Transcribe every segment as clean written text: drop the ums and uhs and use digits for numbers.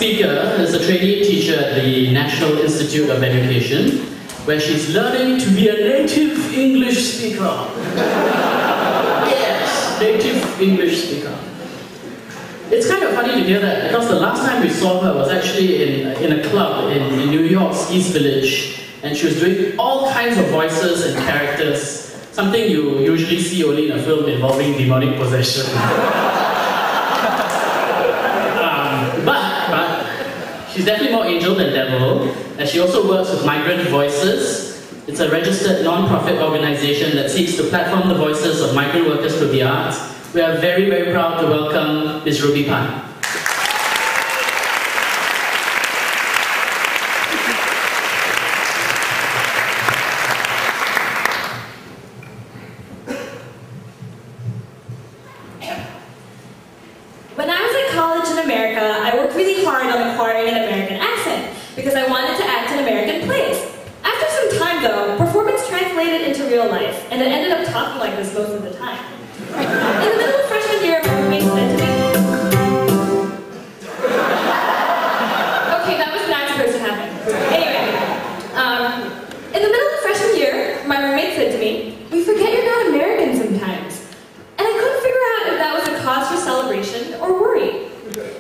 speaker is a trainee teacher at the National Institute of Education, where she's learning to be a native English speaker. Yes, native English speaker. It's kind of funny to hear that, because the last time we saw her was actually in a club in New York's East Village, and she was doing all kinds of voices and characters, something you usually see only in a film involving demonic possession. But she's definitely more angel than devil, and she also works with Migrant Voices. It's a registered non-profit organization that seeks to platform the voices of migrant workers through the arts. We are very, very proud to welcome Ms. Ruby Pan. When I was in college in America, I worked really hard on acquiring an American accent because I wanted to act in American plays. After some time though, performance translated into real life, and I ended up talking like this most of the time. In the middle of freshman year, my roommate said to me, okay, that was not supposed to happen. Anyway, in the middle of freshman year, my roommate said to me, we forget you're not American sometimes. And I couldn't figure out if that was a cause for celebration or worry.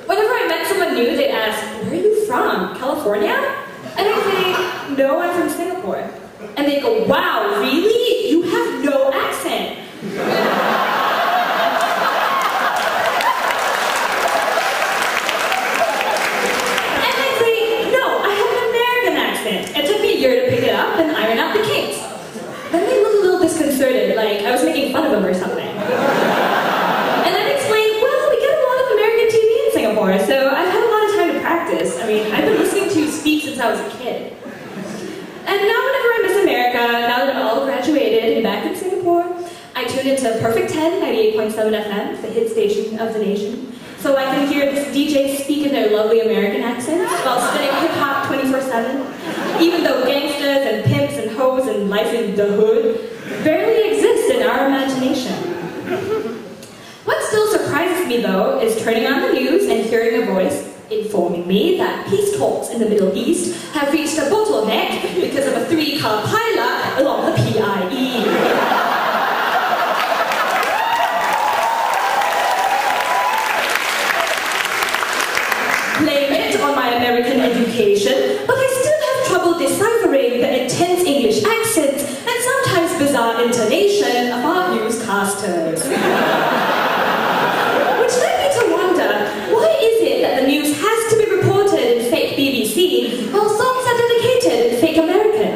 Whenever I met someone new, they'd ask, where are you from? California? And I'd say, no, I'm from Singapore. And they'd go, wow, really? You have no accent. And I'd say, no, I have an American accent. It took me a year to pick it up and iron out the kinks. Then they looked a little disconcerted, like I was making fun of them or something. And I'd explain, well, we get a lot of American TV in Singapore, so I've had a lot of time to practice. I mean, I've been listening to you speak since I was a kid. And now whenever I miss America, now that I'm all graduated and back in Singapore, I tune into Perfect 10, 98.7 FM, the hit station of the nation, so I can hear this DJ speak in their lovely American accents while spinning hip-hop 24/7, even though gangsters and pimps and hoes and life in the hood barely exist in our imagination. What still surprises me, though, is turning on the news and hearing a voice informing me that peace talks in the Middle East have reached a bottleneck because of a 3-car pileup along the PIE. Blame it on my American education, but I still have trouble deciphering the intense English accents and sometimes bizarre intonation of our newscasters. Which led me to wonder, why is it that the news has to be reported in fake BBC while songs are dedicated in fake American?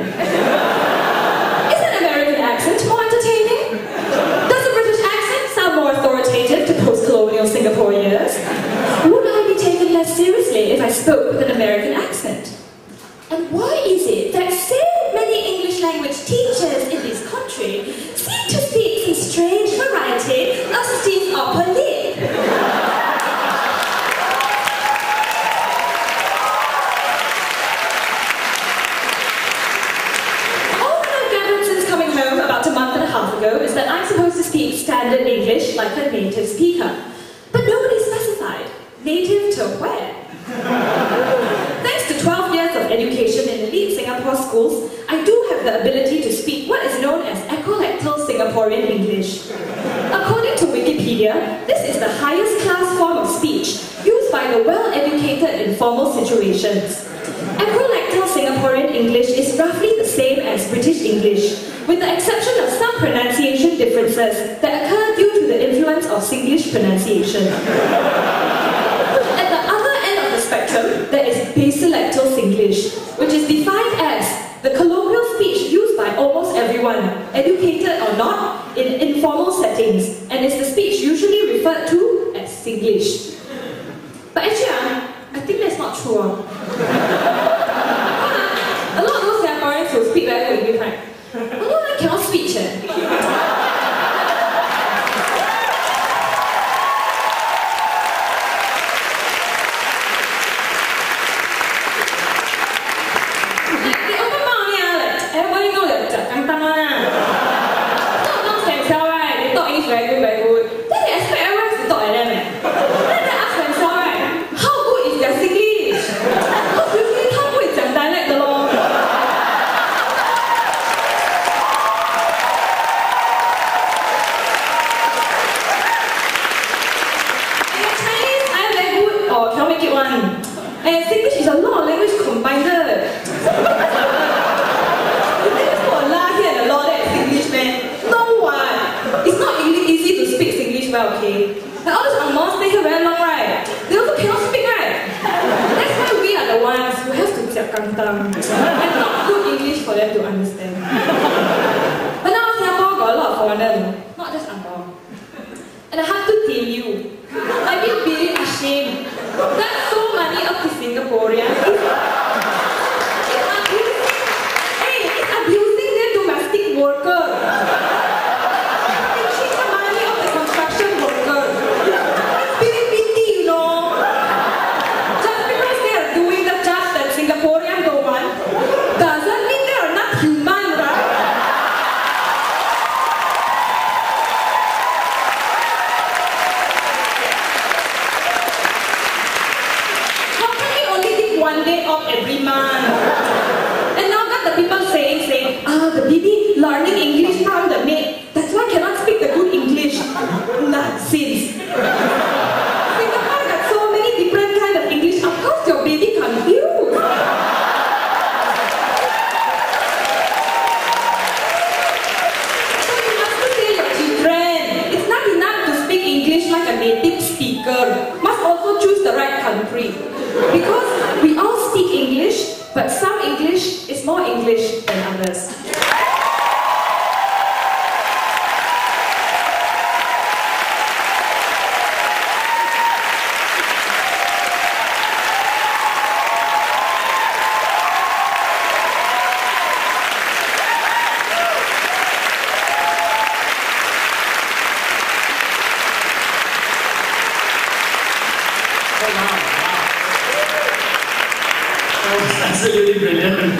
Isn't American accent more entertaining? Does a British accent sound more authoritative to post-colonial Singaporeans? Would I be taken less seriously if I spoke with an American accent? And why is it that so many English language teachers in this country seem to speak some strange variety of Steve's upper lip? All that I've gathered since coming home about a month and a half ago is that I'm supposed to speak standard English like a native speaker. But nobody specified. Native to where? Thanks to 12 years of education in elite Singapore schools, I do have the ability to speak what is known as echolectal Singaporean English. According to Wikipedia, this is the highest class form of speech used by the well-educated in formal situations. Echolectal Singaporean English is roughly the same as British English, with the exception of some pronunciation differences that occur due to the influence of Singlish pronunciation. Spectrum, there is basilectal Singlish, which is defined as the colloquial speech used by almost everyone, educated or not, in informal settings, and is the speech usually referred to as Singlish. But actually, I think that's not true. A lot of those Singaporeans who speak very good English, right? A lot of them cannot speak. Very good. Then they expect everyone to talk like them. Then they ask themselves, right, how good is their Singlish? one. And Singlish is a lot of language combined. You think it's got a la here and a law there, Singlish, man? No one. It's not easy to speak Singlish well, okay? And all those Angmohs stay here very long, right? They also cannot speak, right? That's why we are the ones who have to jiak kantang and talk good English for them to understand. But now Singapore got a lot of foreigners, not just Angmoh. And I have to tell you, I've been very ashamed that so many of the Singaporeans is abusing their domestic workers. Taking the money of the construction workers. It's very pity, you know. Just because they are doing the job that Singaporeans don't want, doesn't mean they are not human, right? How can we only take one day off every month? And now that the people saying, the baby learning English from the maid, that's why I cannot speak the good English. Nonsense. Singapore got so many different kind of English, of course your baby confused. So you must tell your children, it's not enough to speak English like a native speaker. Must also choose the right country. Because we all speak English, but some English is more English than others. Absolutely brilliant.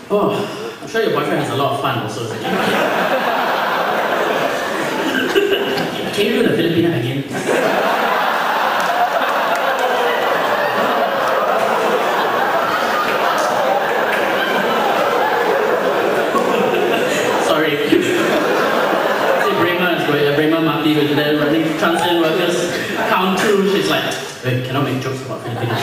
Oh, I'm sure your boyfriend has a lot of fun also. Can you do the Filipina again? Sorry. Bremer Marty was there running translate workers count through. She's like, wait, cannot make jokes about Filipinos.